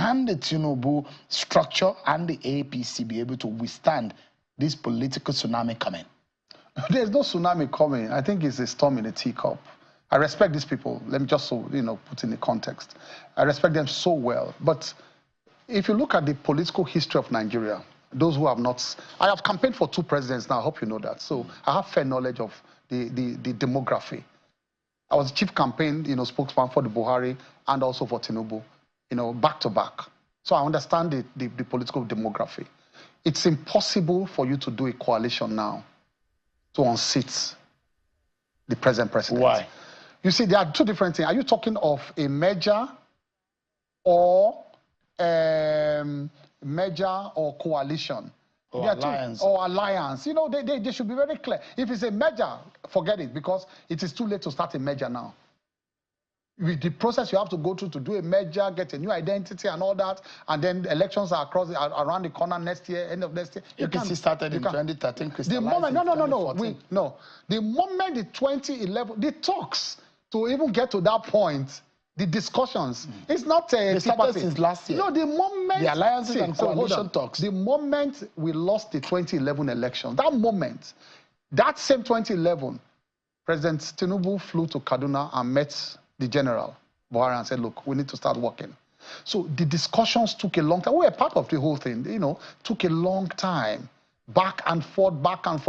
can the Tinubu structure and the APC be able to withstand this political tsunami coming? There's no tsunami coming. I think it's a storm in a teacup. I respect these people. Let me just put in the context. I respect them so well. But if you look at the political history of Nigeria, those who have not... I have campaigned for 2 presidents now. I hope you know that. So I have fair knowledge of the demography. I was chief campaign, spokesman for the Buhari and also for Tinubu, back to back. So I understand the political demography. It's impossible for you to do a coalition now to unseat the present president. Why? You see, there are 2 different things. Are you talking of a merger or coalition? Or alliance. Or alliance. They should be very clear. If it's a merger, forget it, because it is too late to start a merger now. With the process you have to go through to do a merger, get a new identity and all that, and then elections are around the corner next year, end of next year. APC started in 2013, the moment, no. The moment the 2011, the talks to even get to that point, the discussions, it's not they started since last year. No, the moment... The alliances and coalition talks. The moment we lost the 2011 election, that moment, that same 2011, President Tinubu flew to Kaduna and met the general, Buhari, and said, look, we need to start working. So the discussions took a long time. We were part of the whole thing, took a long time. Back and forth.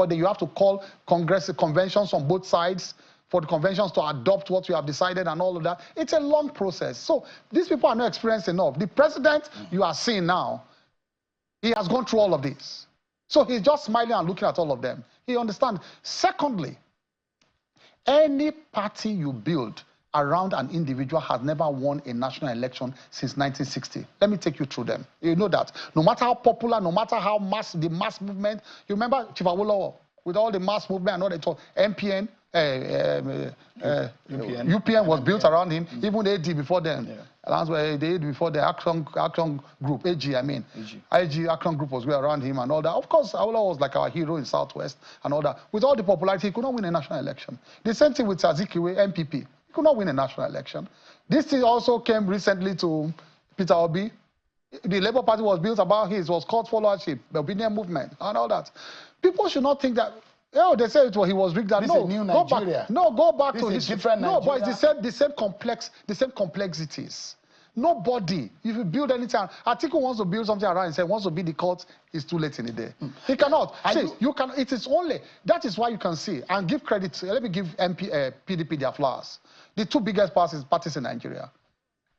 Then you have to call conventions on both sides for the conventions to adopt what you have decided and all of that. It's a long process. So these people are not experienced enough. The president you are seeing now, he has gone through all of this. So he's just smiling and looking at all of them. He understands. Secondly, any party you build around an individual has never won a national election since 1960. Let me take you through them. You know that. No matter how popular, no matter how the mass movement, you remember Chief Awolowo, with all the mass movement and all that, MPN, UPN was built around him, even AD before then. That's where the AD before the Action Group, AG, Action Group was around him and all that. Of course, Awolowo was like our hero in Southwest and all that. With all the popularity, he could not win a national election. The same thing with Azikiwe, MPP. He could not win a national election. This thing also came recently to Peter Obi. The Labour Party was built about his, was called followership, the obedient movement, and all that. People should not think that, they say he was rigged. This is new Nigeria. Go back to this. Different Nigeria. No, but it's the same complexities. Nobody, if you build anything, Atiku wants to build something around and say wants to be the court, it's too late in the day. He cannot. It is only, that is why you can see, and give credit, let me give PDP their flowers. The 2 biggest parties in Nigeria,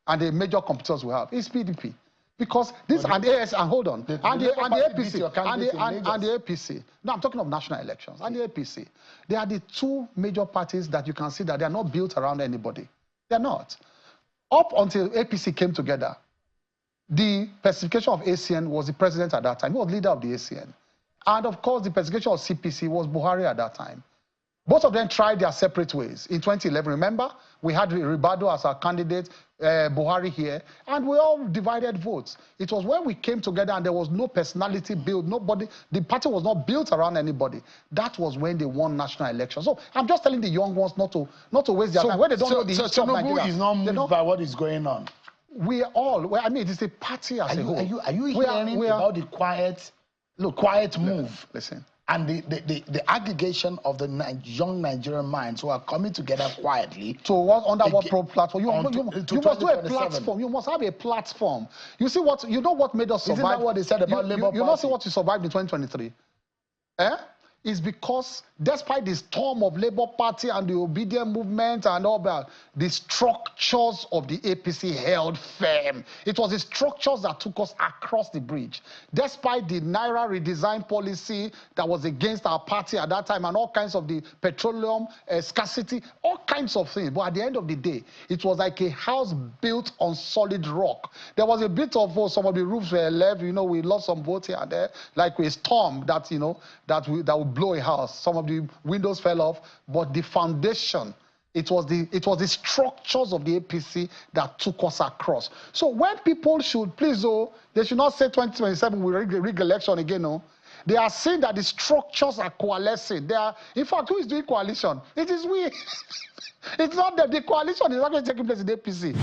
and the major competitors we have, is PDP. Because this and AS, and hold on, and the APC. No, I'm talking of national elections. And the APC. They are the 2 major parties that you can see that they are not built around anybody. They're not. Up until APC came together, the personification of ACN was the president at that time. He was leader of the ACN. And of course, the personification of CPC was Buhari at that time. Both of them tried their separate ways. In 2011, remember, we had Ribado as our candidate, Buhari here, and we all divided votes. It was when we came together and there was no personality built, nobody, the party was not built around anybody. That was when they won national elections. So I'm just telling the young ones not to waste their time. When they don't know the history of Nigeria, is not moved by what is going on. We are all, it is a party as a whole. Are you hearing about the quiet move? Listen. And the aggregation of the young Nigerian minds who are coming together quietly. So what, under what platform? You must do a platform. You must have a platform. You see what, you know what made us survive? Isn't that what they said about Labour Party? You not see what you survived in 2023? Is because despite the storm of Labour Party and the obedient movement and all that, the structures of the APC held firm. It was the structures that took us across the bridge. Despite the Naira redesign policy that was against our party at that time and all kinds of the petroleum scarcity, all kinds of things. But at the end of the day, it was like a house built on solid rock. There was a bit of, some of the roofs were left, we lost some votes here and there, like a storm that, that would blow a house. Some of the windows fell off, but the foundation, it was the structures of the APC that took us across. So when people should, please, they should not say 2027 we rig election again, no. They are saying that the structures are coalescing. In fact, who is doing coalition? It is we. It's not that the coalition is not going to take place in the APC.